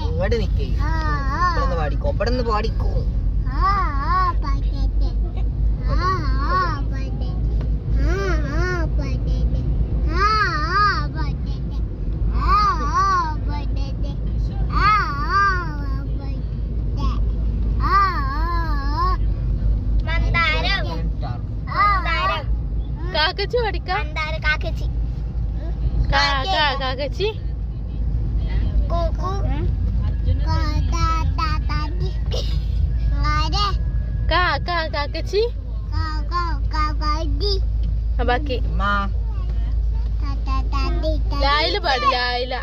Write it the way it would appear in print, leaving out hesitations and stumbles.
ഇങ്ങോട്ട് നിക്കേ പാടിക്കോ ഇവിടെന്ന് പാടിക്കോ കാക്കച്ചി പഠിക്കാം കാക്കച്ചി കാക്കച്ചി ബാക്കി ലായില് പാടി ലായില